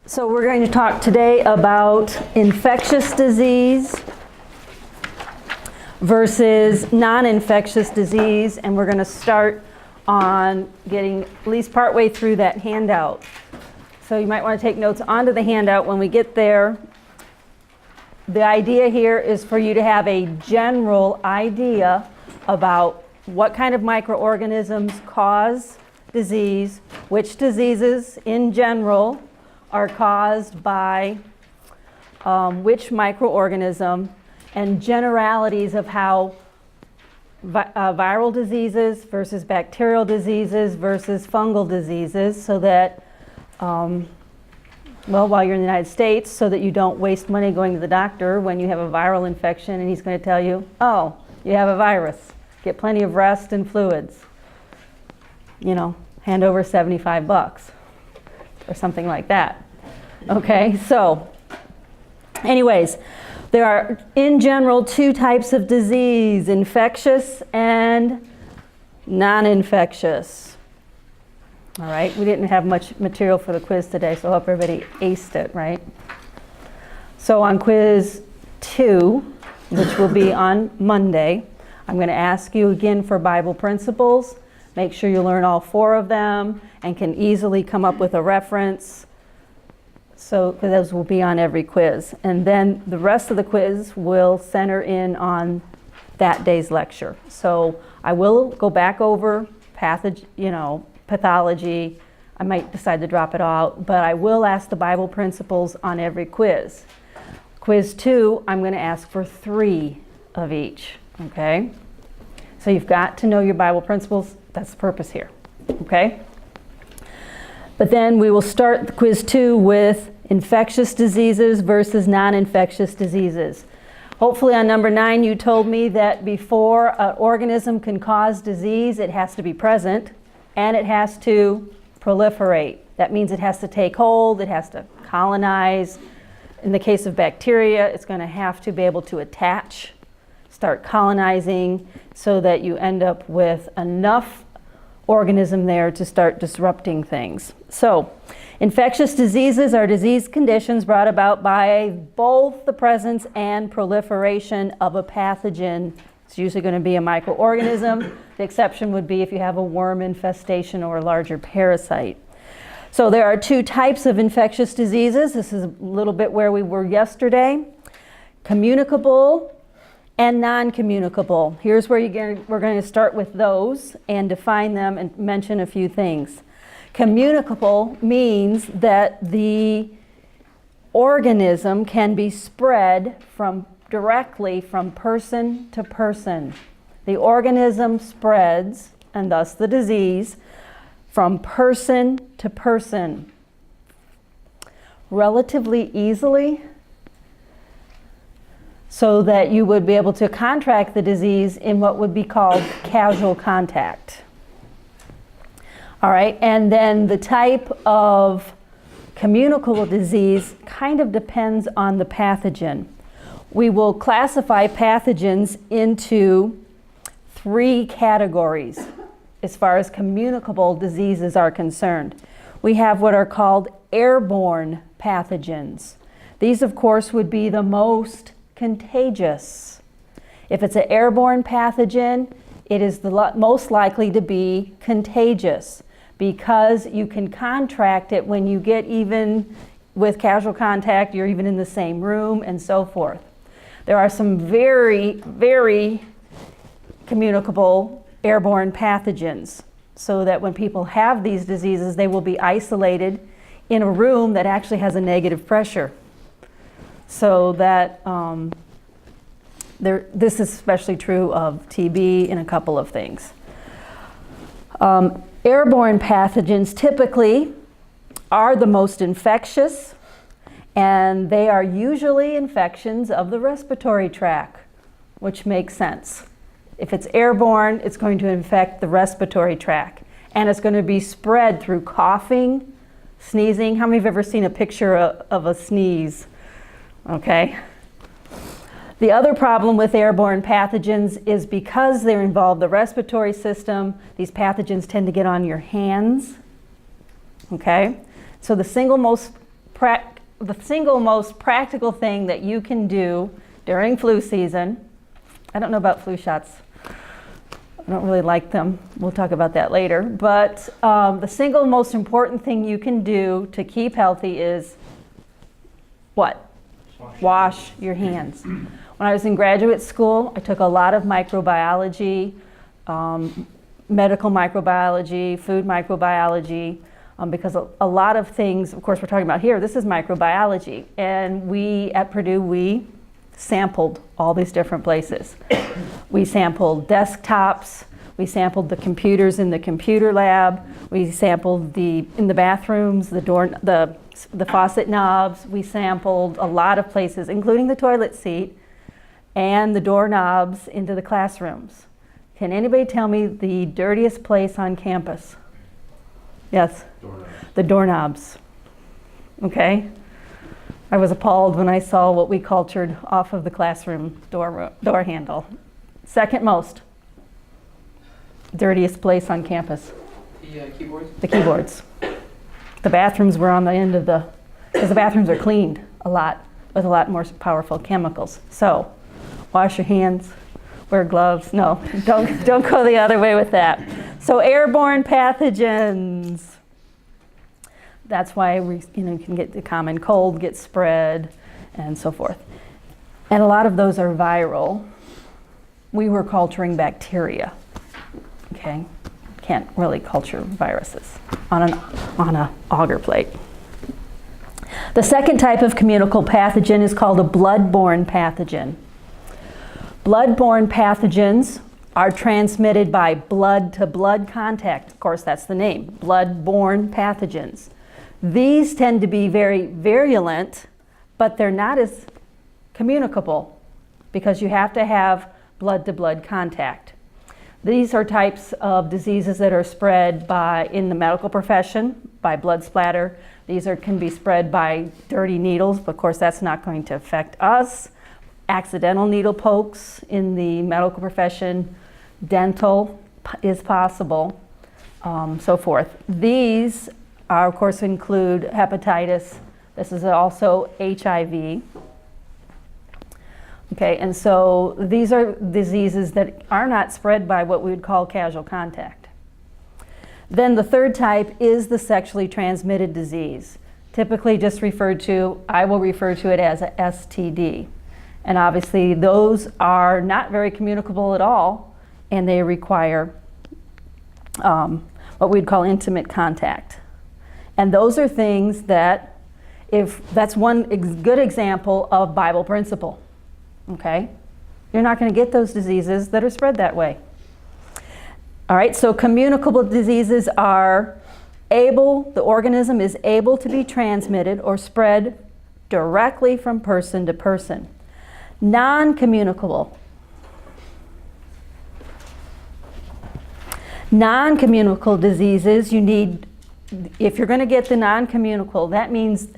So we're going to talk today about infectious disease versus non-infectious disease, and we're going to start on getting at least partway through that handout. So you might want to take notes onto the handout when we get there. The idea here is for you to have a general idea about what kind of microorganisms cause disease, which diseases in general are caused by which microorganism, and generalities of how viral diseases versus bacterial diseases versus fungal diseases, so that, while you're in the United States, so that you don't waste money going to the doctor when you have a viral infection and he's going to tell you, oh, you have a virus. Get plenty of rest and fluids. You know, hand over $75 or something like that. Okay, so anyways, there are in general two types of disease, infectious and non-infectious. All right, we didn't have much material for the quiz today, so I hope everybody aced it, right? So on quiz 2, which will be on Monday, I'm going to ask you again for Bible principles. Make sure you learn all 4 of them and can easily come up with a reference. So those will be on every quiz. And then the rest of the quiz will center in on that day's lecture. So I will go back over pathology. I might decide to drop it out, but I will ask the Bible principles on every quiz. Quiz 2, I'm going to ask for 3 of each, okay? So you've got to know your Bible principles. That's the purpose here, okay? But then we will start the quiz 2 with infectious diseases versus non-infectious diseases. Hopefully on number 9 you told me that before an organism can cause disease, it has to be present and it has to proliferate. That means it has to take hold, it has to colonize. In the case of bacteria, it's going to have to be able to attach, start colonizing, so that you end up with enough organism there to start disrupting things. So, infectious diseases are disease conditions brought about by both the presence and proliferation of a pathogen. It's usually going to be a microorganism. The exception would be if you have a worm infestation or a larger parasite. So there are 2 types of infectious diseases. This is a little bit where we were yesterday. Communicable and non-communicable. Here's where we're going to start with those and define them and mention a few things. Communicable means that the organism can be spread directly from person to person. The organism spreads, and thus the disease, from person to person relatively easily, so that you would be able to contract the disease in what would be called casual contact. All right, and then the type of communicable disease kind of depends on the pathogen. We will classify pathogens into 3 categories as far as communicable diseases are concerned. We have what are called airborne pathogens. These, of course, would be the most contagious. If it's an airborne pathogen, it is the most likely to be contagious because you can contract it when you get even with casual contact, you're even in the same room and so forth. There are some very, very communicable airborne pathogens, so that when people have these diseases, they will be isolated in a room that actually has a negative pressure. So that this is especially true of TB and a couple of things. Airborne pathogens typically are the most infectious, and they are usually infections of the respiratory tract, which makes sense. If it's airborne, it's going to infect the respiratory tract, and it's going to be spread through coughing, sneezing. How many have ever seen a picture of a sneeze? Okay. The other problem with airborne pathogens is because they involve the respiratory system, these pathogens tend to get on your hands. Okay? So the single most the single most practical thing that you can do during flu season. I don't know about flu shots. I don't really like them. We'll talk about that later. But the single most important thing you can do to keep healthy is what? Wash your hands. When I was in graduate school, I took a lot of microbiology, medical microbiology, food microbiology, because a lot of things, of course we're talking about here, this is microbiology. And we, at Purdue, we sampled all these different places. We sampled desktops, we sampled the computers in the computer lab, we sampled in the bathrooms, the faucet knobs, we sampled a lot of places, including the toilet seat and the doorknobs into the classrooms. Can anybody tell me the dirtiest place on campus? Yes? Doorknobs. The doorknobs. Okay? I was appalled when I saw what we cultured off of the classroom door handle. Second most dirtiest place on campus. The keyboards? The keyboards. The bathrooms were on the end of because the bathrooms are cleaned a lot with a lot more powerful chemicals. So, wash your hands, wear gloves. No, don't go the other way with that. So, airborne pathogens. That's why you can get the common cold, get spread, and so forth. And a lot of those are viral. We were culturing bacteria. Okay, can't really culture viruses on an agar plate. The second type of communicable pathogen is called a blood-borne pathogen. Blood-borne pathogens are transmitted by blood-to-blood contact. Of course, that's the name, blood-borne pathogens. These tend to be very virulent, but they're not as communicable because you have to have blood-to-blood contact. These are types of diseases that are spread in the medical profession, by blood splatter. These can be spread by dirty needles, but of course that's not going to affect us. Accidental needle pokes in the medical profession, dental is possible, so forth. These of course include hepatitis. This is also HIV. Okay, and so these are diseases that are not spread by what we would call casual contact. Then the third type is the sexually transmitted disease, typically just I will refer to it as a STD. And obviously those are not very communicable at all, and they require what we'd call intimate contact. And those are things that, that's one good example of Bible principle. Okay? You're not going to get those diseases that are spread that way. All right, so communicable diseases the organism is able to be transmitted or spread directly from person to person. Non-communicable diseases, if you're going to get the non-communicable, that means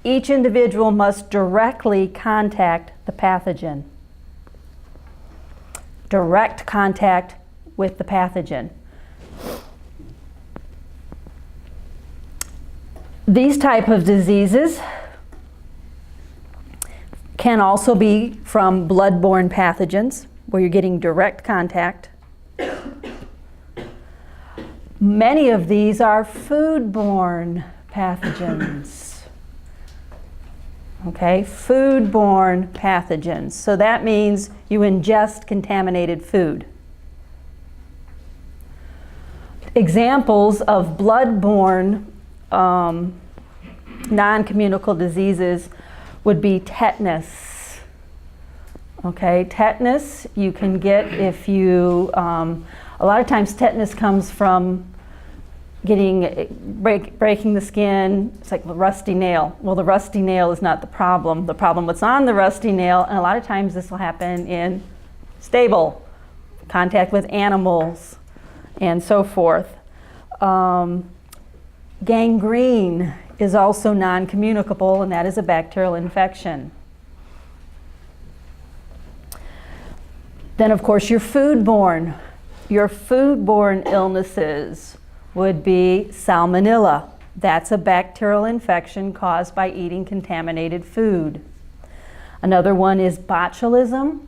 each individual must directly contact the pathogen. Direct contact with the pathogen. These type of diseases can also be from blood-borne pathogens, where you're getting direct contact. Many of these are food-borne pathogens. Okay, food-borne pathogens. So that means you ingest contaminated food. Examples of blood-borne non-communicable diseases would be tetanus. Okay, tetanus you can get if you, a lot of times tetanus comes from breaking the skin. It's like a rusty nail. Well, the rusty nail is not the problem. The problem what's on the rusty nail, and a lot of times this will happen in stable contact with animals and so forth. Gangrene is also non-communicable, and that is a bacterial infection. Then of course your foodborne illnesses would be salmonella. That's a bacterial infection caused by eating contaminated food. Another one is botulism.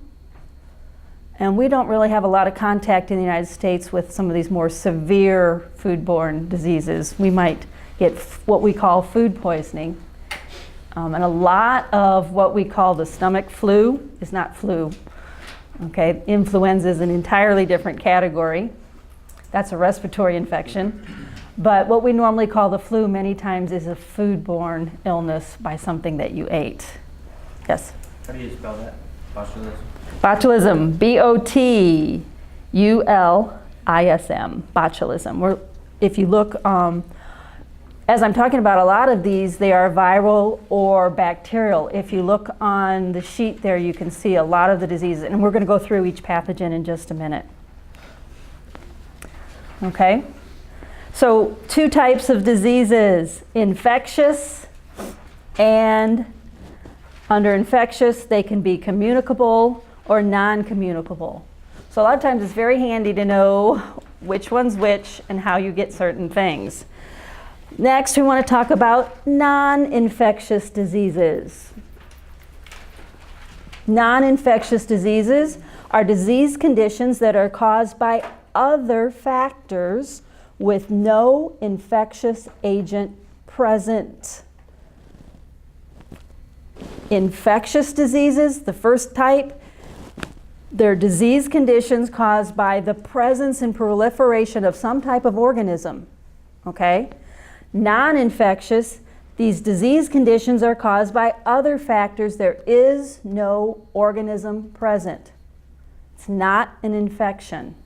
And we don't really have a lot of contact in the United States with some of these more severe foodborne diseases. We might get what we call food poisoning. And a lot of what we call the stomach flu is not flu. Okay, influenza is an entirely different category. That's a respiratory infection. But what we normally call the flu many times is a foodborne illness by something that you ate. Yes? How do you spell that? Botulism? Botulism, B-O-T-U-L-I-S-M, botulism. If you look, as I'm talking about a lot of these, they are viral or bacterial. If you look on the sheet there, you can see a lot of the diseases, and we're going to go through each pathogen in just a minute. Okay? So, two types of diseases, infectious and under infectious, they can be communicable or non-communicable. So a lot of times it's very handy to know which one's which and how you get certain things. Next, we want to talk about non-infectious diseases. Non-infectious diseases are disease conditions that are caused by other factors with no infectious agent present. Infectious diseases, the first type, they're disease conditions caused by the presence and proliferation of some type of organism. Okay? Non-infectious, these disease conditions are caused by other factors. There is no organism present. It's not an infection.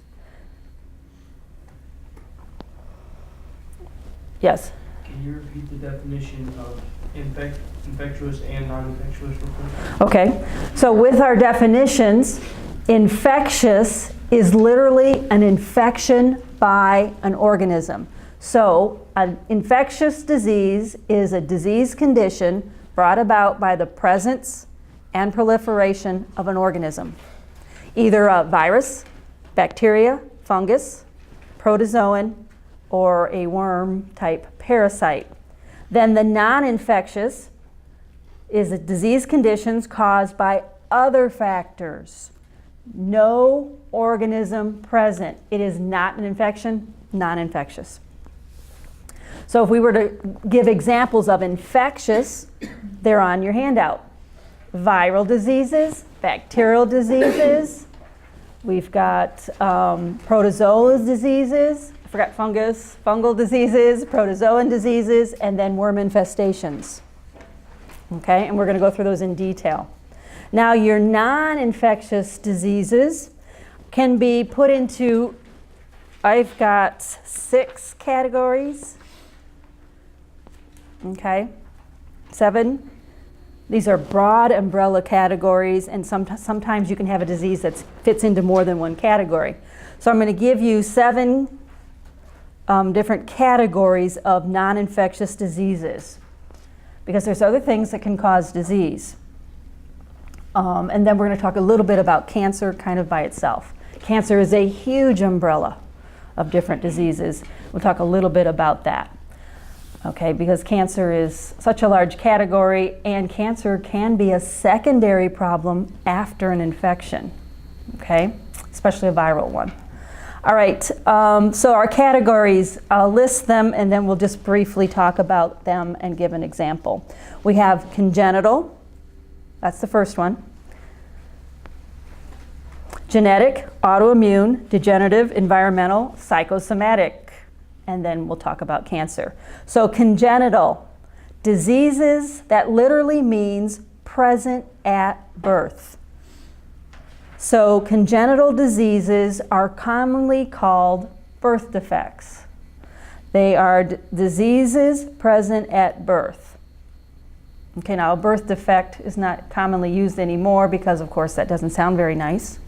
Yes? Can you repeat the definition of infectious and non-infectious real quick? Okay, so with our definitions, infectious is literally an infection by an organism. So an infectious disease is a disease condition brought about by the presence and proliferation of an organism. Either a virus, bacteria, fungus, protozoan, or a worm-type parasite. Then the non-infectious is a disease conditions caused by other factors. No organism present. It is not an infection, non-infectious. So if we were to give examples of infectious, they're on your handout. Viral diseases, bacterial diseases, we've got protozoal diseases, I forgot fungus, fungal diseases, protozoan diseases, and then worm infestations. Okay, and we're going to go through those in detail. Now, your non-infectious diseases can be put into, I've got 6 categories. Okay, 7. These are broad umbrella categories, and sometimes you can have a disease that fits into more than one category. So I'm going to give you 7 different categories of non-infectious diseases, because there's other things that can cause disease. And then we're going to talk a little bit about cancer kind of by itself. Cancer is a huge umbrella of different diseases. We'll talk a little bit about that. Okay, because cancer is such a large category, and cancer can be a secondary problem after an infection, okay, especially a viral one. All right, so our categories, I'll list them and then we'll just briefly talk about them and give an example. We have congenital, that's the first one. Genetic, autoimmune, degenerative, environmental, psychosomatic. And then we'll talk about cancer. So congenital, diseases that literally means present at birth. So congenital diseases are commonly called birth defects. They are diseases present at birth. Okay, now a birth defect is not commonly used anymore because, of course, that doesn't sound very nice.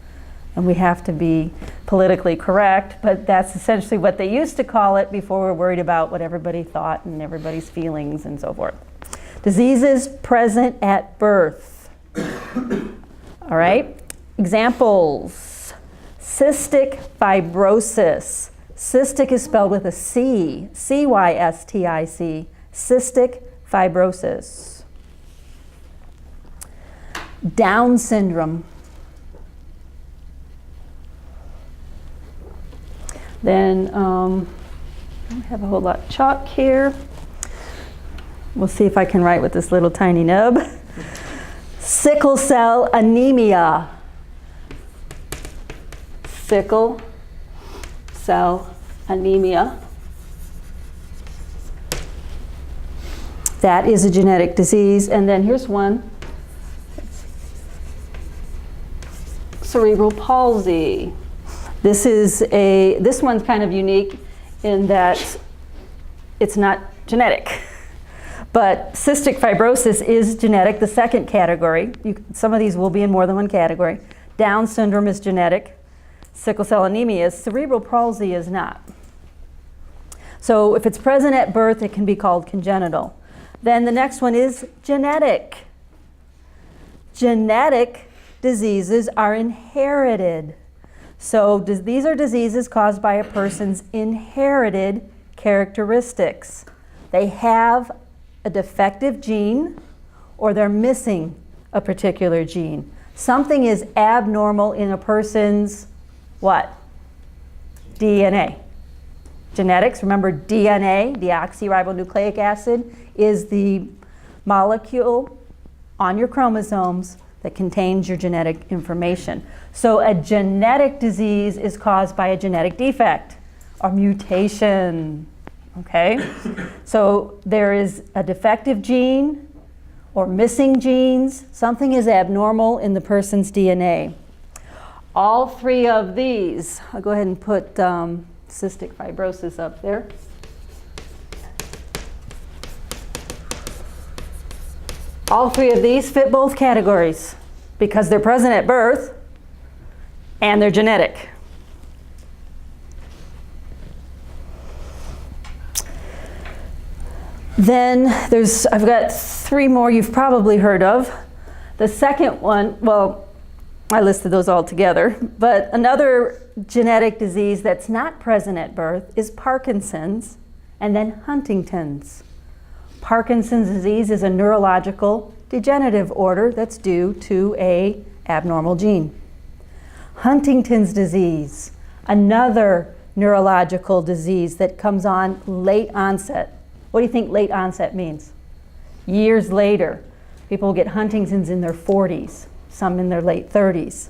And we have to be politically correct, but that's essentially what they used to call it before we were worried about what everybody thought and everybody's feelings and so forth. Diseases present at birth. All right, examples: cystic fibrosis, Cystic is spelled with a C, C-Y-S-T-I-C, cystic fibrosis. Down syndrome. Then, I don't have a whole lot of chalk here. We'll see if I can write with this little tiny nub. Sickle cell anemia. Sickle cell anemia. That is a genetic disease. And then here's one. Cerebral palsy. This one's kind of unique in that it's not genetic. But cystic fibrosis is genetic, the second category. Some of these will be in more than one category. Down syndrome is genetic. Sickle cell anemia is. Cerebral palsy is not. So if it's present at birth, it can be called congenital. Then the next one is genetic. Genetic diseases are inherited. So these are diseases caused by a person's inherited characteristics. They have a defective gene or they're missing a particular gene. Something is abnormal in a person's what? DNA. Genetics, remember DNA, deoxyribonucleic acid, is the molecule on your chromosomes that contains your genetic information. So a genetic disease is caused by a genetic defect or mutation, okay? So there is a defective gene or missing genes. Something is abnormal in the person's DNA. All three of these, I'll go ahead and put cystic fibrosis up there. All three of these fit both categories because they're present at birth and they're genetic. Then I've got three more you've probably heard of. The second one, well, I listed those all together, but another genetic disease that's not present at birth is Parkinson's and then Huntington's. Parkinson's disease is a neurological degenerative order that's due to an abnormal gene. Huntington's disease, another neurological disease that comes on late onset. What do you think late onset means? Years later. People will get Huntington's in their 40s, some in their late 30s.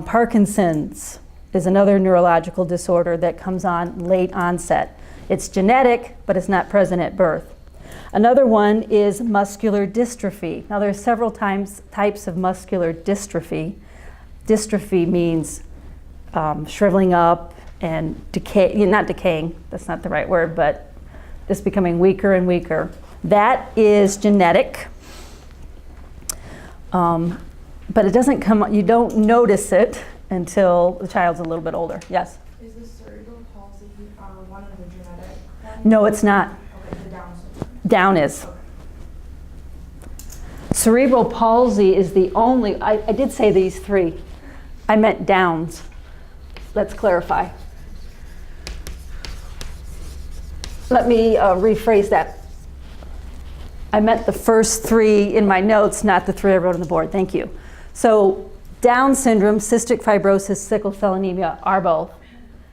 Parkinson's is another neurological disorder that comes on late onset. It's genetic, but it's not present at birth. Another one is muscular dystrophy. Now there are several types of muscular dystrophy. Dystrophy means shriveling up and not decaying, that's not the right word, but just becoming weaker and weaker. That is genetic. But it doesn't come, you don't notice it until the child's a little bit older. Yes? Is the cerebral palsy one of the genetic ones? No, it's not. Okay, the Down syndrome. Down is. Okay. Cerebral palsy is the only, I did say these three. I meant Downs. Let's clarify. Let me rephrase that. I meant the first three in my notes, not the three I wrote on the board. Thank you. So Down syndrome, cystic fibrosis, sickle cell anemia are both.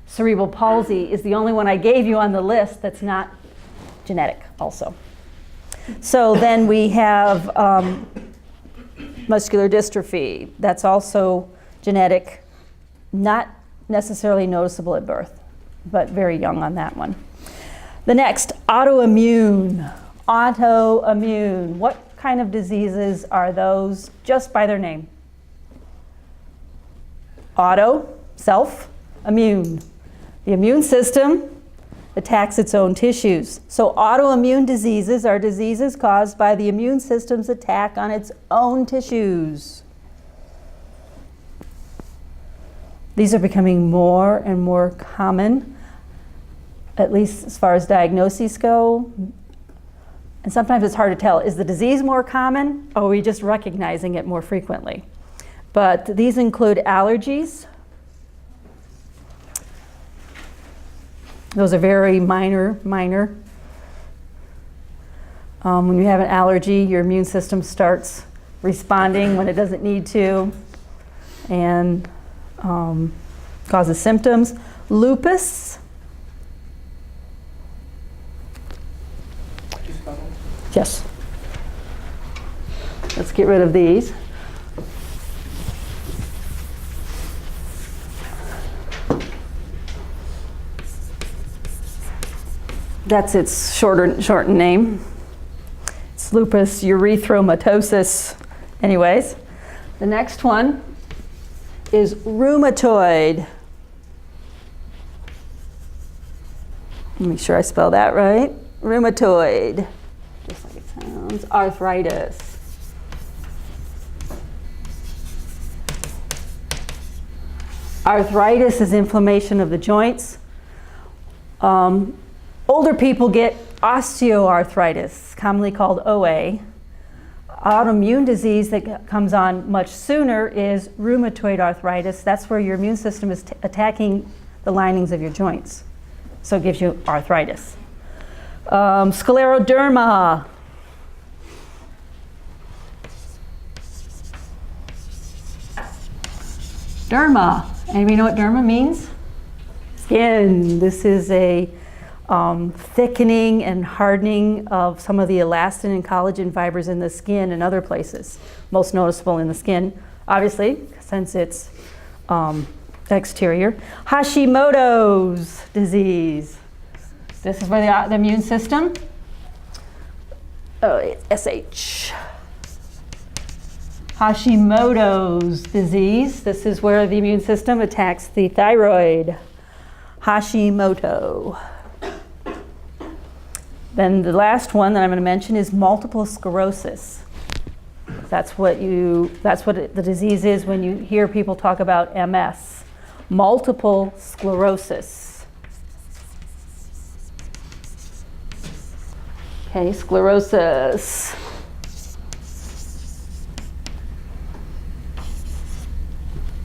Cerebral palsy is the only one I gave you on the list that's not genetic also. So then we have muscular dystrophy. That's also genetic, not necessarily noticeable at birth, but very young on that one. The next, autoimmune. Autoimmune. What kind of diseases are those just by their name? Auto, self, immune. The immune system attacks its own tissues. So autoimmune diseases are diseases caused by the immune system's attack on its own tissues. These are becoming more and more common, at least as far as diagnoses go. And sometimes it's hard to tell, is the disease more common or are we just recognizing it more frequently? But these include allergies, Those are very minor. When you have an allergy, your immune system starts responding when it doesn't need to and causes symptoms. Lupus. Yes. Let's get rid of these. That's its shortened name. It's lupus erythematosus. Anyways, the next one is rheumatoid. Make sure I spell that right. Rheumatoid, just like it sounds. Arthritis. Arthritis is inflammation of the joints. Older people get osteoarthritis, commonly called OA. Autoimmune disease that comes on much sooner is rheumatoid arthritis. That's where your immune system is attacking the linings of your joints. So it gives you arthritis. Scleroderma. Derma. Anybody know what derma means? Skin. This is a thickening and hardening of some of the elastin and collagen fibers in the skin and other places. Most noticeable in the skin, obviously, since it's exterior. Hashimoto's disease. This is where the immune system. Oh, it's SH. Hashimoto's disease. This is where the immune system attacks the thyroid. Hashimoto. Then the last one that I'm going to mention is multiple sclerosis. That's what the disease is when you hear people talk about MS. Multiple sclerosis. Okay, sclerosis.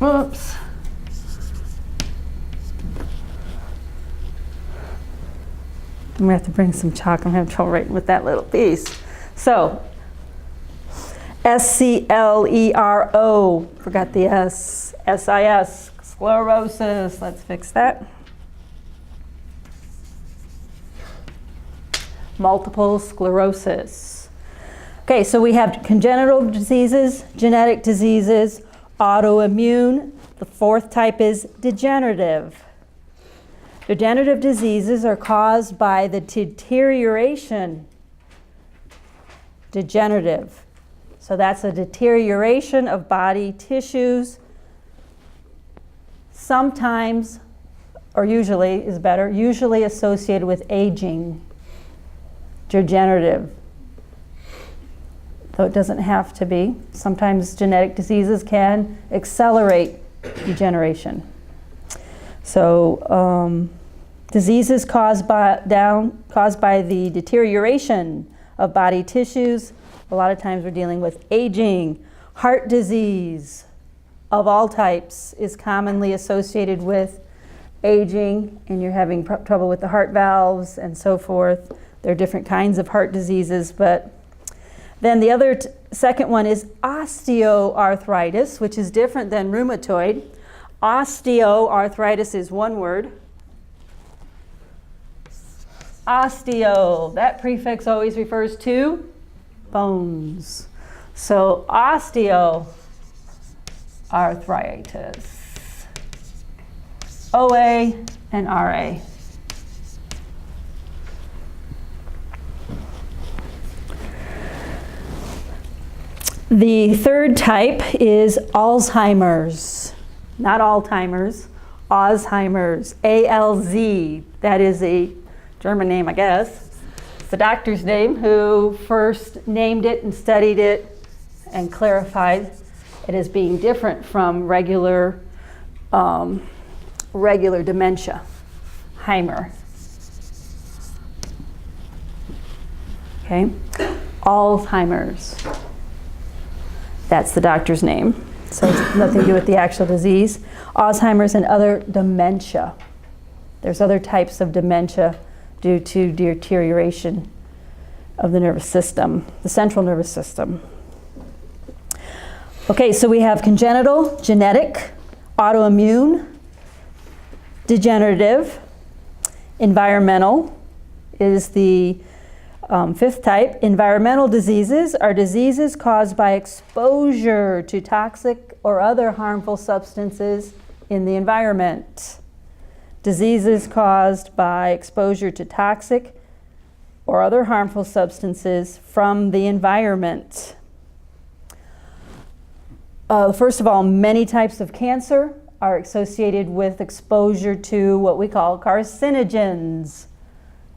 Oops. I'm going to have to bring some chalk. I'm having trouble writing with that little piece. So, S-C-L-E-R-O. Forgot the S. S-I-S. Sclerosis. Let's fix that. Multiple sclerosis. Okay, so we have congenital diseases, genetic diseases, autoimmune. The fourth type is degenerative. Degenerative diseases are caused by the deterioration. Degenerative. So that's a deterioration of body tissues. Sometimes, or usually is better, usually associated with aging. Degenerative. Though it doesn't have to be. Sometimes genetic diseases can accelerate degeneration. So, diseases caused by the deterioration of body tissues. A lot of times we're dealing with aging. Heart disease of all types is commonly associated with aging, and you're having trouble with the heart valves and so forth. There are different kinds of heart diseases, but then the other second one is osteoarthritis, which is different than rheumatoid. Osteoarthritis is one word. Osteo, that prefix always refers to bones. So osteoarthritis. OA and RA. The third type is Alzheimer's. Not Alzheimer's, Alzheimer's. A-L-Z. That is a German name, I guess. It's the doctor's name who first named it and studied it and clarified it as being different from regular dementia. Heimer. Okay, Alzheimer's. That's the doctor's name. So it's nothing to do with the actual disease. Alzheimer's and other dementia. There's other types of dementia due to deterioration of the nervous system, the central nervous system. Okay, so we have congenital, genetic, autoimmune, degenerative, environmental is the fifth type. Environmental diseases are diseases caused by exposure to toxic or other harmful substances in the environment. Diseases caused by exposure to toxic or other harmful substances from the environment. First of all, many types of cancer are associated with exposure to what we call carcinogens,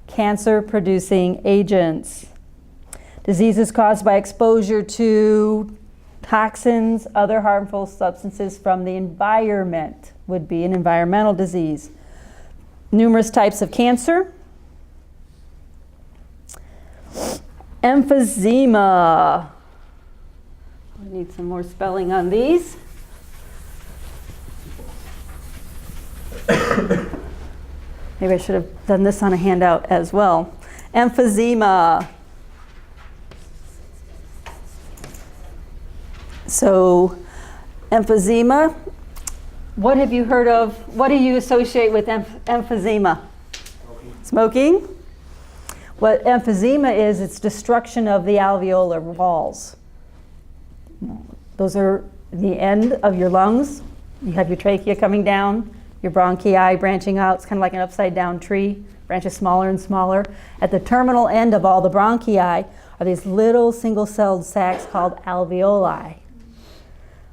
cancer-producing agents. Diseases caused by exposure to toxins, other harmful substances from the environment would be an environmental disease. Numerous types of cancer. Emphysema. I need some more spelling on these. Maybe I should have done this on a handout as well. Emphysema. So, emphysema, what have you heard of? What do you associate with emphysema? Smoking. What emphysema is, it's destruction of the alveolar walls. Those are the end of your lungs. You have your trachea coming down, your bronchi branching out. It's kind of like an upside down tree, branches smaller and smaller. At the terminal end of all the bronchi are these little single-celled sacs called alveoli.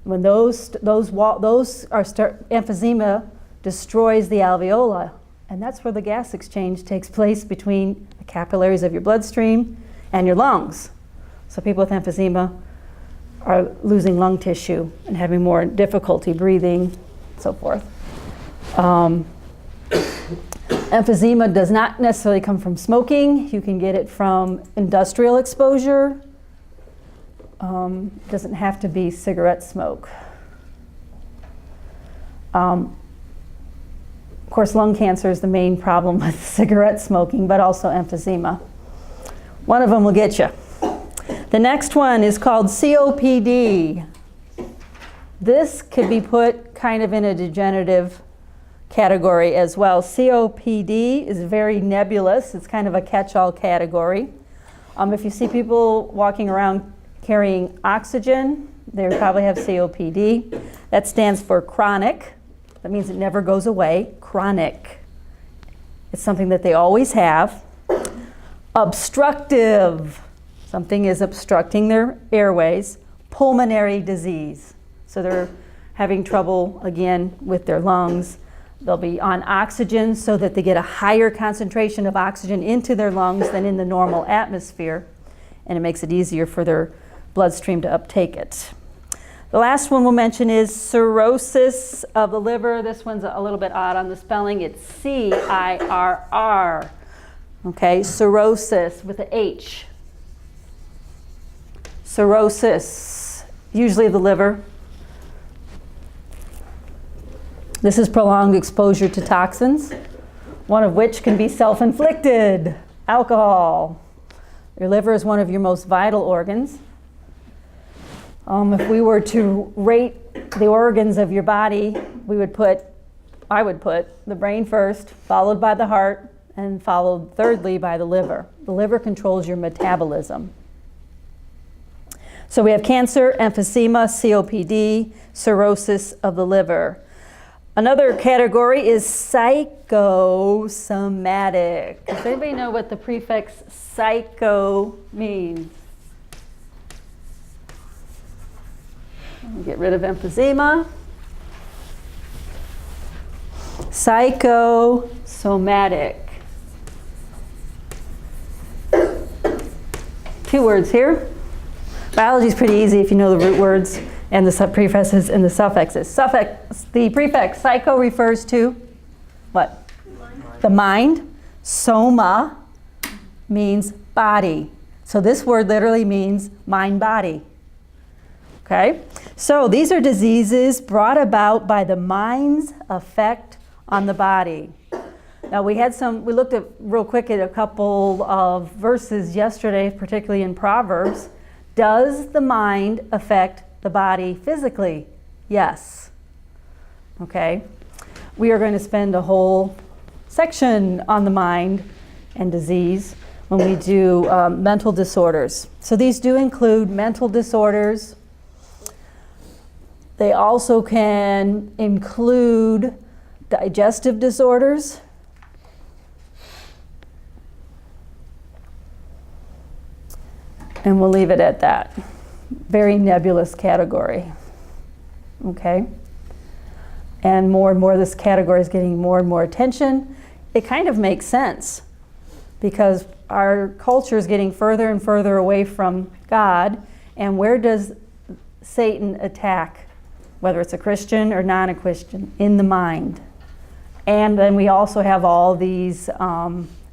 When emphysema destroys the alveola, and that's where the gas exchange takes place between the capillaries of your bloodstream and your lungs. So people with emphysema are losing lung tissue and having more difficulty breathing, so forth. Emphysema does not necessarily come from smoking. You can get it from industrial exposure. Doesn't have to be cigarette smoke. Of course, lung cancer is the main problem with cigarette smoking, but also emphysema. One of them will get you. The next one is called COPD. This could be put kind of in a degenerative category as well. COPD is very nebulous. It's kind of a catch-all category. If you see people walking around carrying oxygen, they probably have COPD. That stands for chronic. That means it never goes away. Chronic. It's something that they always have. Obstructive. Something is obstructing their airways. Pulmonary disease. So they're having trouble, again, with their lungs. They'll be on oxygen so that they get a higher concentration of oxygen into their lungs than in the normal atmosphere. And it makes it easier for their bloodstream to uptake it. The last one we'll mention is cirrhosis of the liver. This one's a little bit odd on the spelling. It's C-I-R-R. Okay, cirrhosis with an H. Cirrhosis, usually of the liver. This is prolonged exposure to toxins, one of which can be self-inflicted. Alcohol. Your liver is one of your most vital organs. If we were to rate the organs of your body, I would put the brain first, followed by the heart, and followed thirdly by the liver. The liver controls your metabolism. So we have cancer, emphysema, COPD, cirrhosis of the liver. Another category is psychosomatic. Does anybody know what the prefix psycho means? Get rid of emphysema. Psychosomatic. 2 words here. Biology is pretty easy if you know the root words and the prefixes and the suffixes. The prefix psycho refers to what? The mind. Soma means body. So this word literally means mind-body. Okay? So these are diseases brought about by the mind's effect on the body. Now we looked at real quick at a couple of verses yesterday, particularly in Proverbs. Does the mind affect the body physically? Yes. Okay. We are going to spend a whole section on the mind and disease when we do mental disorders. So these do include mental disorders. They also can include digestive disorders. And we'll leave it at that. Very nebulous category. Okay? And more this category is getting more and more attention. It kind of makes sense because our culture is getting further and further away from God. And where does Satan attack, whether it's a Christian or non-Christian? In the mind. And then we also have all these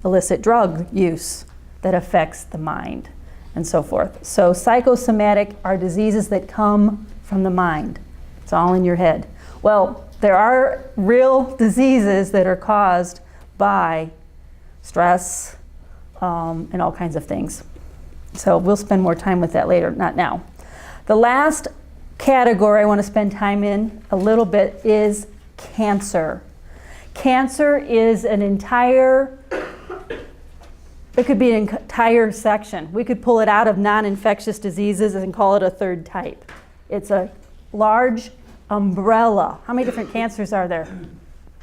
illicit drug use that affects the mind and so forth. So psychosomatic are diseases that come from the mind. It's all in your head. Well, there are real diseases that are caused by stress and all kinds of things. So we'll spend more time with that later, not now. The last category I want to spend time in a little bit is cancer. Cancer is it could be an entire section. We could pull it out of non-infectious diseases and call it a third type. It's a large umbrella. How many different cancers are there?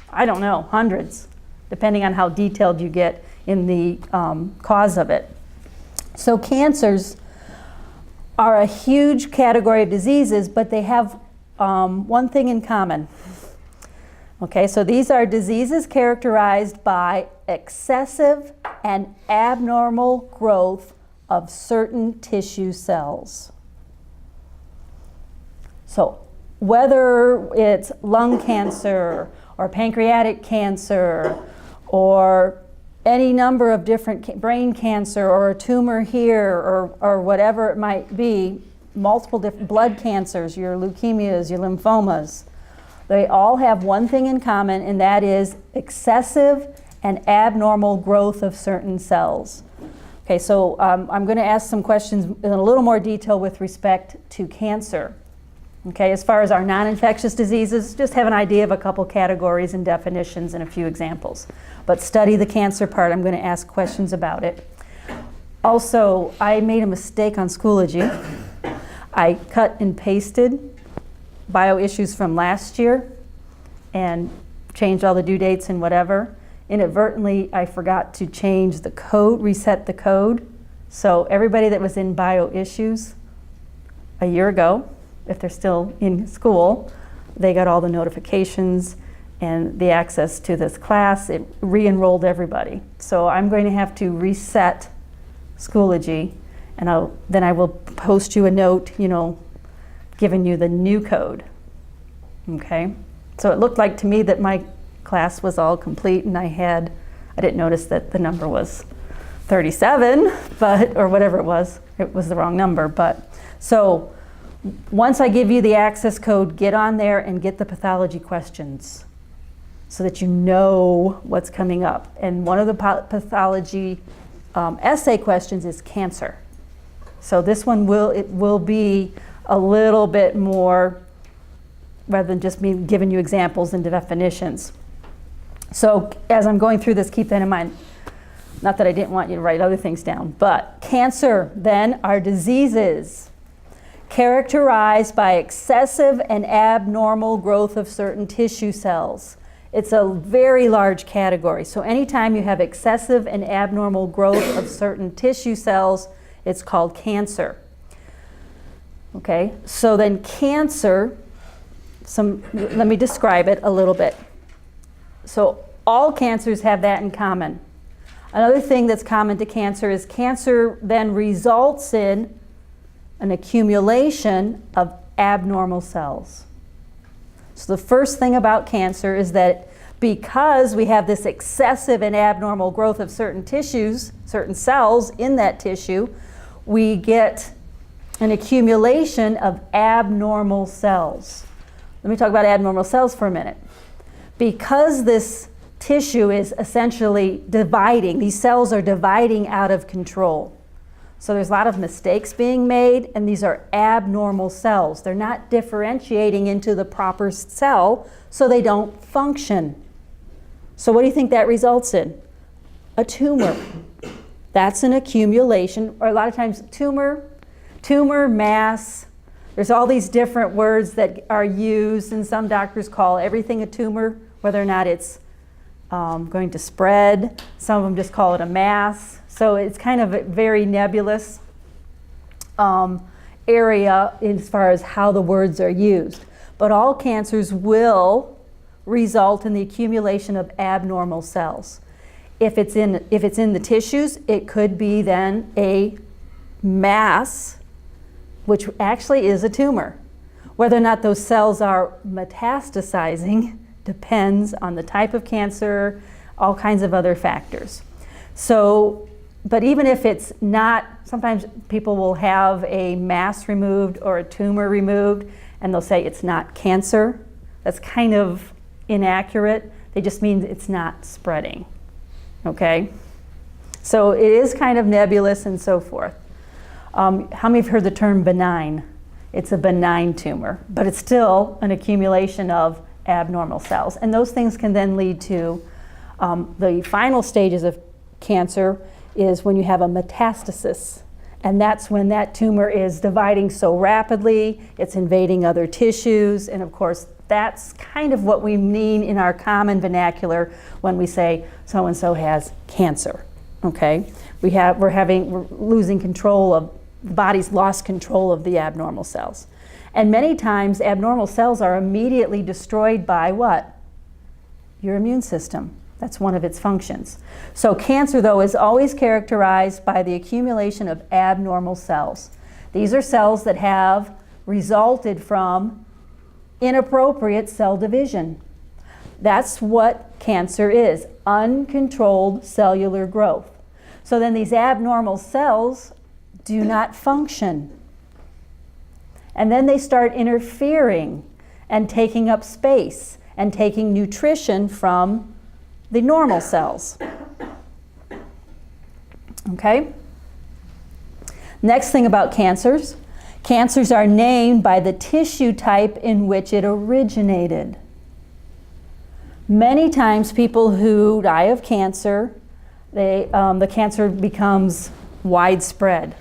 I don't know, hundreds, depending on how detailed you get in the cause of it. So cancers are a huge category of diseases, but they have one thing in common. Okay, so these are diseases characterized by excessive and abnormal growth of certain tissue cells. So whether it's lung cancer or pancreatic cancer or any number of different brain cancer or a tumor here or whatever it might be, multiple different blood cancers, your leukemias, your lymphomas, they all have one thing in common, and that is excessive and abnormal growth of certain cells. Okay, so I'm going to ask some questions in a little more detail with respect to cancer. Okay, as far as our non-infectious diseases, just have an idea of a couple categories and definitions and a few examples. But study the cancer part. I'm going to ask questions about it. Also, I made a mistake on Schoology. I cut and pasted bio issues from last year and changed all the due dates and whatever. Inadvertently, I forgot to change the code, reset the code. So everybody that was in bio issues a year ago, if they're still in school, they got all the notifications and the access to this class. It re-enrolled everybody. So I'm going to have to reset Schoology, and then I will post you a note, giving you the new code. Okay? So it looked like to me that my class was all complete, and I didn't notice that the number was 37, or whatever it was the wrong number. But so once I give you the access code, get on there and get the pathology questions so that you know what's coming up. And one of the pathology essay questions is cancer. So this one will be a little bit more, rather than just me giving you examples and definitions. So as I'm going through this, keep that in mind. Not that I didn't want you to write other things down, but cancer then are diseases characterized by excessive and abnormal growth of certain tissue cells. It's a very large category. So anytime you have excessive and abnormal growth of certain tissue cells, it's called cancer. Okay, so then cancer, let me describe it a little bit. So all cancers have that in common. Another thing that's common to cancer is cancer then results in an accumulation of abnormal cells. So the first thing about cancer is that because we have this excessive and abnormal growth of certain tissues, certain cells in that tissue, we get an accumulation of abnormal cells. Let me talk about abnormal cells for a minute. Because this tissue is essentially dividing. These cells are dividing out of control. So there's a lot of mistakes being made, and these are abnormal cells. They're not differentiating into the proper cell, so they don't function. So what do you think that results in? A tumor. That's an accumulation, or a lot of times tumor, mass. There's all these different words that are used, and some doctors call everything a tumor, whether or not it's going to spread. Some of them just call it a mass. So it's kind of a very nebulous area as far as how the words are used. But all cancers will result in the accumulation of abnormal cells. If it's in the tissues, it could be then a mass, which actually is a tumor. Whether or not those cells are metastasizing depends on the type of cancer, all kinds of other factors. So, but even if it's not, sometimes people will have a mass removed or a tumor removed, and they'll say it's not cancer. That's kind of inaccurate. They just mean it's not spreading. Okay? So it is kind of nebulous and so forth. How many have heard the term benign? It's a benign tumor, but it's still an accumulation of abnormal cells. And those things can then lead to the final stages of cancer is when you have a metastasis. And that's when that tumor is dividing so rapidly, it's invading other tissues, and of course, that's kind of what we mean in our common vernacular when we say so-and-so has cancer, okay? We're losing control of, the body's lost control of the abnormal cells. And many times, abnormal cells are immediately destroyed by what? Your immune system. That's one of its functions. So cancer, though, is always characterized by the accumulation of abnormal cells. These are cells that have resulted from inappropriate cell division. That's what cancer is, uncontrolled cellular growth. So then these abnormal cells do not function. And then they start interfering and taking up space and taking nutrition from the normal cells. Okay? Next thing about cancers. Cancers are named by the tissue type in which it originated. Many times people who die of cancer, the cancer becomes widespread.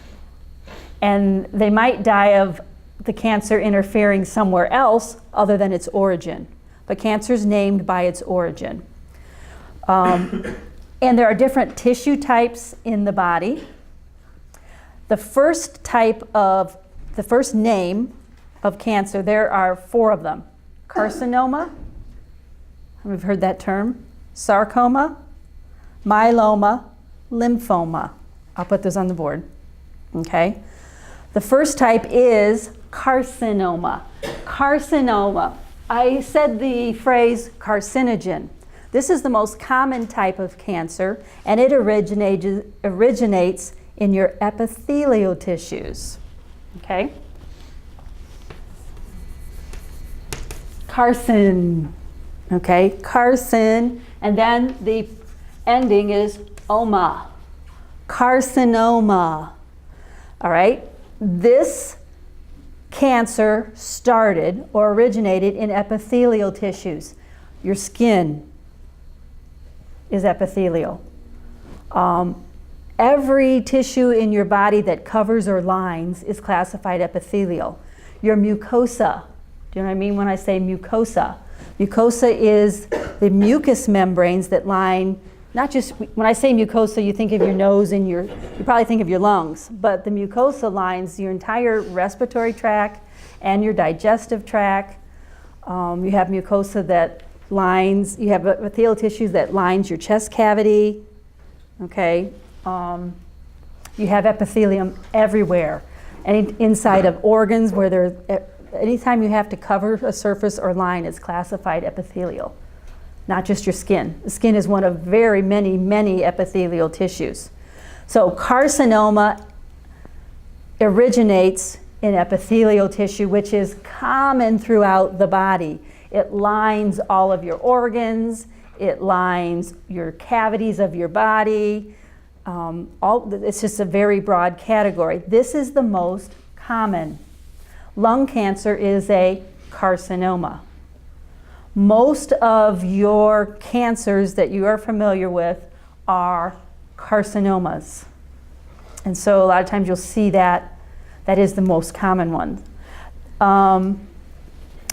And they might die of the cancer interfering somewhere else other than its origin. But cancer is named by its origin. And there are different tissue types in the body. The first name of cancer, there are 4 of them. Carcinoma, we've heard that term. Sarcoma, myeloma, lymphoma. I'll put those on the board, okay? The first type is carcinoma. Carcinoma, I said the phrase carcinogen. This is the most common type of cancer, and it originates in your epithelial tissues. Okay? Carcin. Okay? Carcin, and then the ending is oma. Carcinoma. All right? This cancer started or originated in epithelial tissues. Your skin is epithelial. Every tissue in your body that covers or lines is classified epithelial. Your mucosa, do you know what I mean when I say mucosa? Mucosa is the mucous membranes that line, not just, when I say mucosa, you think of your nose and you probably think of your lungs, but the mucosa lines your entire respiratory tract and your digestive tract. You have mucosa that lines, you have epithelial tissue that lines your chest cavity, okay? You have epithelium everywhere. And inside of organs where anytime you have to cover a surface or line, it's classified epithelial, not just your skin. The skin is one of very many epithelial tissues. So carcinoma originates in epithelial tissue, which is common throughout the body. It lines all of your organs, It lines your cavities of your body. It's just a very broad category. This is the most common. Lung cancer is a carcinoma. Most of your cancers that you are familiar with are carcinomas. And so a lot of times you'll see that is the most common one.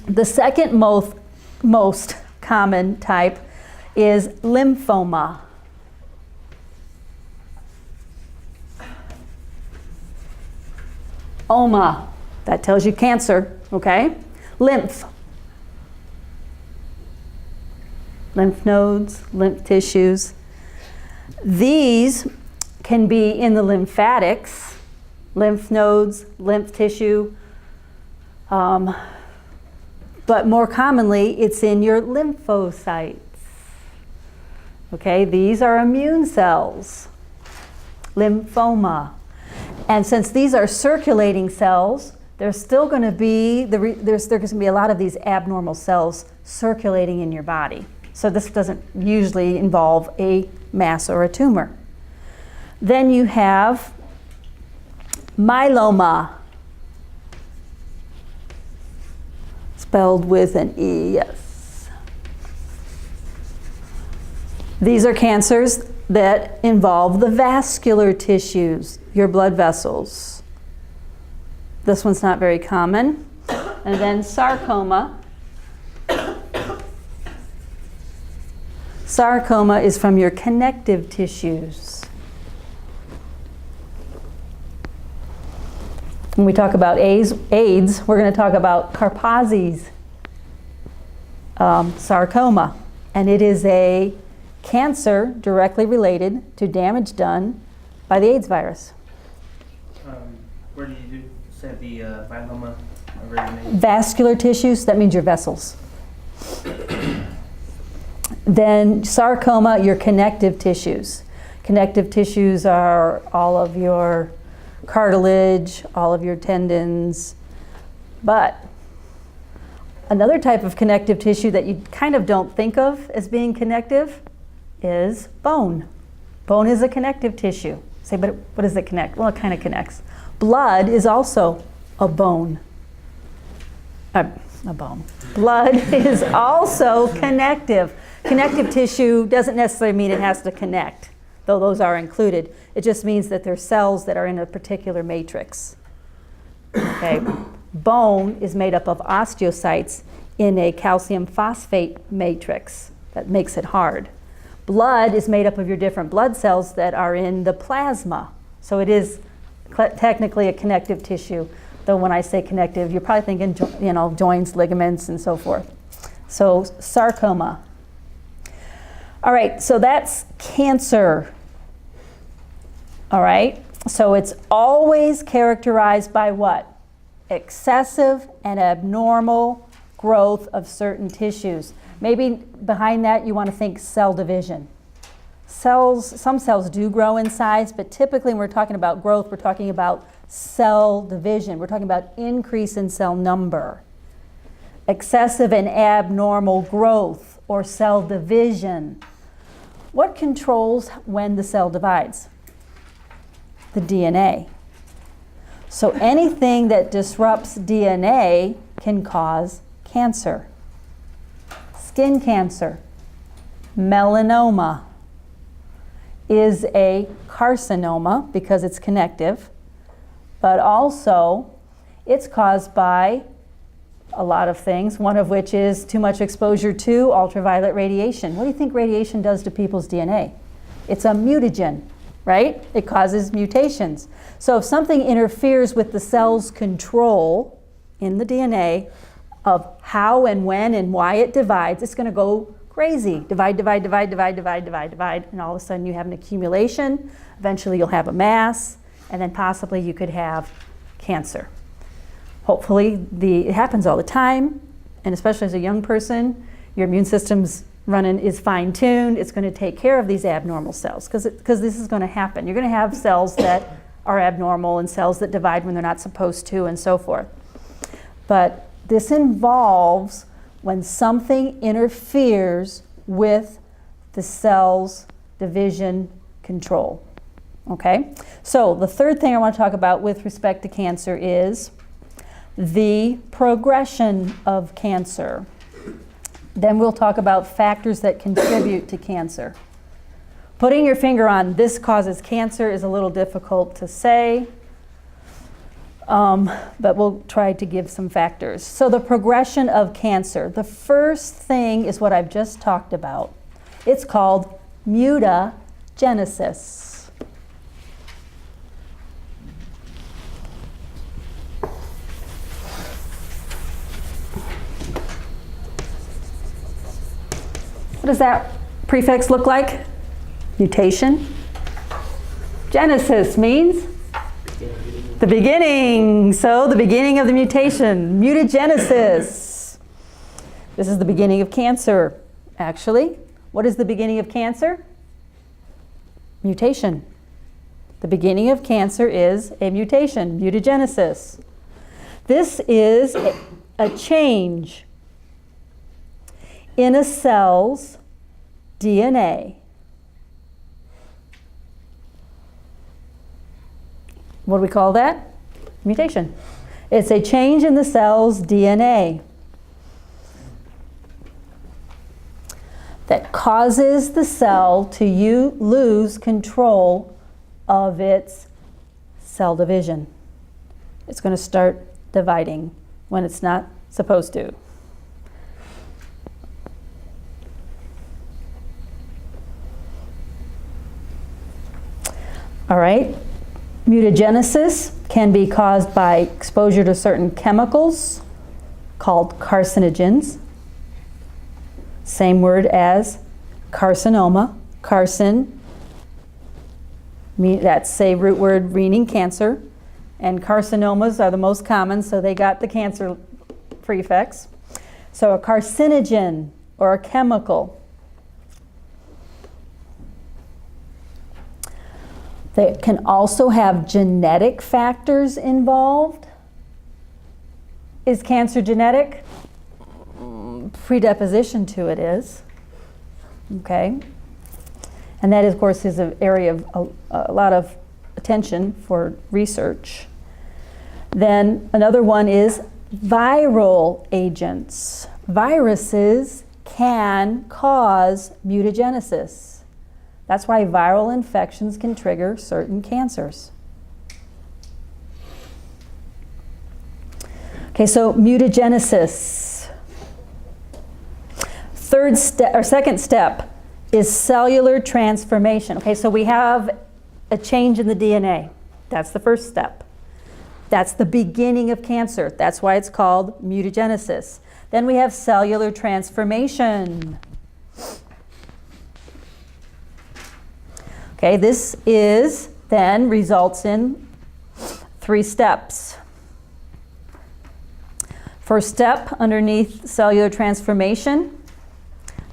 The second most common type is lymphoma. Oma, that tells you cancer, okay? Lymph nodes, lymph tissues. These can be in the lymphatics, lymph nodes, lymph tissue, but more commonly it's in your lymphocytes. Okay, these are immune cells, lymphoma. And since these are circulating cells, there's still going to be there's going to be a lot of these abnormal cells circulating in your body. So this doesn't usually involve a mass or a tumor. Then you have myeloma, spelled with an E, yes. These are cancers that involve the vascular tissues, your blood vessels. This one's not very common. And then sarcoma. Sarcoma is from your connective tissues. When we talk about AIDS, we're going to talk about Kaposi's sarcoma. And it is a cancer directly related to damage done by the AIDS virus. Where did you say the myeloma originated? Vascular tissues, that means your vessels. Then sarcoma, your connective tissues. Connective tissues are all of your cartilage, all of your tendons. But another type of connective tissue that you kind of don't think of as being connective is bone. Bone is a connective tissue. Say, but what does it connect? Well, it kind of connects. Blood is also a bone. A bone. Blood is also connective. Connective tissue doesn't necessarily mean it has to connect, though those are included. It just means that they're cells that are in a particular matrix. Okay. Bone is made up of osteocytes in a calcium phosphate matrix that makes it hard. Blood is made up of your different blood cells that are in the plasma. So it is technically a connective tissue, though when I say connective, you're probably thinking, joints, ligaments, and so forth. So sarcoma. All right, so that's cancer. All right, so it's always characterized by what? Excessive and abnormal growth of certain tissues. Maybe behind that you want to think cell division. Some cells do grow in size, but typically when we're talking about growth, we're talking about cell division. We're talking about increase in cell number. Excessive and abnormal growth or cell division. What controls when the cell divides? The DNA. So anything that disrupts DNA can cause cancer. Skin cancer, melanoma, is a carcinoma because it's connective, but also it's caused by a lot of things, one of which is too much exposure to ultraviolet radiation. What do you think radiation does to people's DNA? It's a mutagen, right? It causes mutations. So if something interferes with the cell's control in the DNA of how and when and why it divides, it's going to go crazy. Divide, and all of a sudden you have an accumulation. Eventually you'll have a mass, and then possibly you could have cancer. Hopefully it happens all the time, and especially as a young person, your immune system's is fine-tuned. It's going to take care of these abnormal cells because this is going to happen. You're going to have cells that are abnormal and cells that divide when they're not supposed to and so forth. But this involves when something interferes with the cell's division control. Okay? So the third thing I want to talk about with respect to cancer is the progression of cancer. Then we'll talk about factors that contribute to cancer. Putting your finger on this causes cancer is a little difficult to say, but we'll try to give some factors. So the progression of cancer. The first thing is what I've just talked about. It's called mutagenesis. What does that prefix look like? Mutation. Genesis means the beginning. So the beginning of the mutation, mutagenesis. This is the beginning of cancer, actually. What is the beginning of cancer? Mutation. The beginning of cancer is a mutation, mutagenesis. This is a change in a cell's DNA. What do we call that? Mutation. It's a change in the cell's DNA that causes the cell to lose control of its cell division. It's going to start dividing when it's not supposed to. All right. Mutagenesis can be caused by exposure to certain chemicals called carcinogens. Same word as carcinoma. Carcin, that's a root word meaning cancer. And carcinomas are the most common, so they got the cancer prefix. So a carcinogen or a chemical. They can also have genetic factors involved. Is cancer genetic? Predisposition to it is. Okay. And that, of course, is an area of a lot of attention for research. Then another one is viral agents. Viruses can cause mutagenesis. That's why viral infections can trigger certain cancers. Okay, so mutagenesis. Second step is cellular transformation. Okay, so we have a change in the DNA. That's the first step. That's the beginning of cancer. That's why it's called mutagenesis. Then we have cellular transformation. Okay, this then results in 3 steps. First step underneath cellular transformation.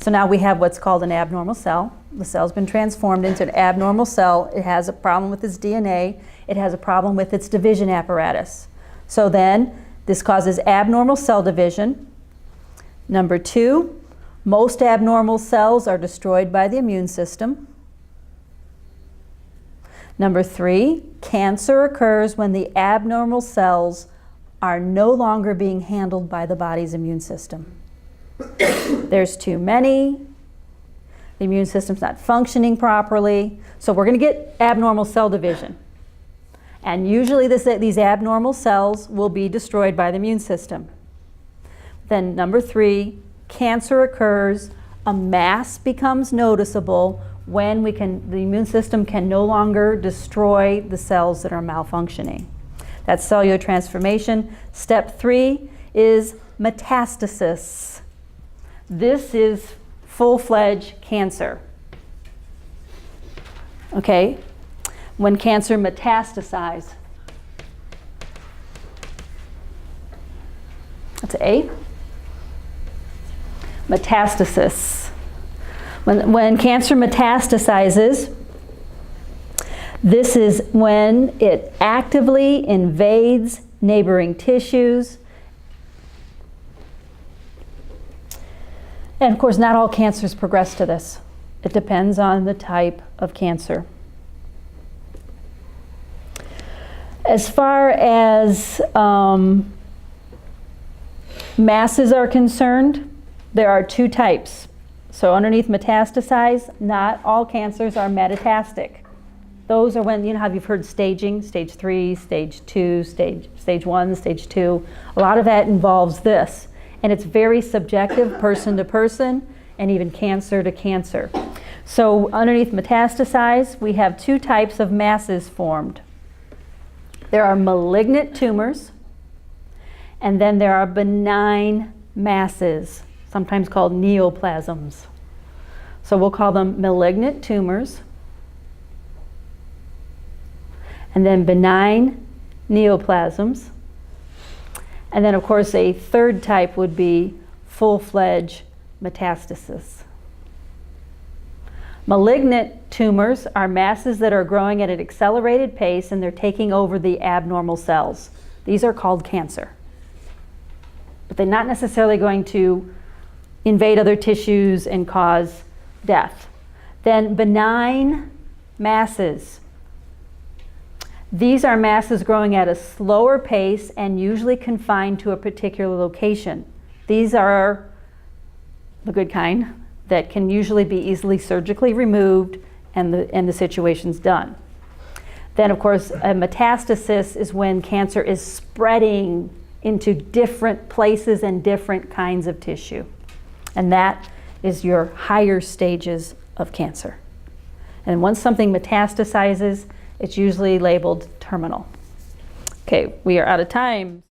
So now we have what's called an abnormal cell. The cell's been transformed into an abnormal cell. It has a problem with its DNA. It has a problem with its division apparatus. So then this causes abnormal cell division. Number 2, most abnormal cells are destroyed by the immune system. Number 3, cancer occurs when the abnormal cells are no longer being handled by the body's immune system. There's too many. The immune system's not functioning properly. So we're going to get abnormal cell division. And usually these abnormal cells will be destroyed by the immune system. Then number 3, cancer occurs. A mass becomes noticeable when the immune system can no longer destroy the cells that are malfunctioning. That's cellular transformation. Step 3 is metastasis. This is full-fledged cancer. Okay? When cancer metastasizes. That's A. Metastasis. When cancer metastasizes, this is when it actively invades neighboring tissues. And of course, not all cancers progress to this. It depends on the type of cancer. As far as masses are concerned, there are two types. So underneath metastasize, not all cancers are metastatic. Those are when, you know how you've heard staging, stage 3, stage 2, stage 1, stage 2. A lot of that involves this. And it's very subjective, person to person, and even cancer to cancer. So underneath metastasize, we have two types of masses formed. There are malignant tumors, and then there are benign masses, sometimes called neoplasms. So we'll call them malignant tumors, and then benign neoplasms. And then, of course, a third type would be full-fledged metastasis. Malignant tumors are masses that are growing at an accelerated pace and they're taking over the abnormal cells. These are called cancer. But they're not necessarily going to invade other tissues and cause death. Then benign masses. These are masses growing at a slower pace and usually confined to a particular location. These are the good kind that can usually be easily surgically removed and the situation's done. Then, of course, a metastasis is when cancer is spreading into different places and different kinds of tissue. And that is your higher stages of cancer. And once something metastasizes, it's usually labeled terminal. Okay, we are out of time.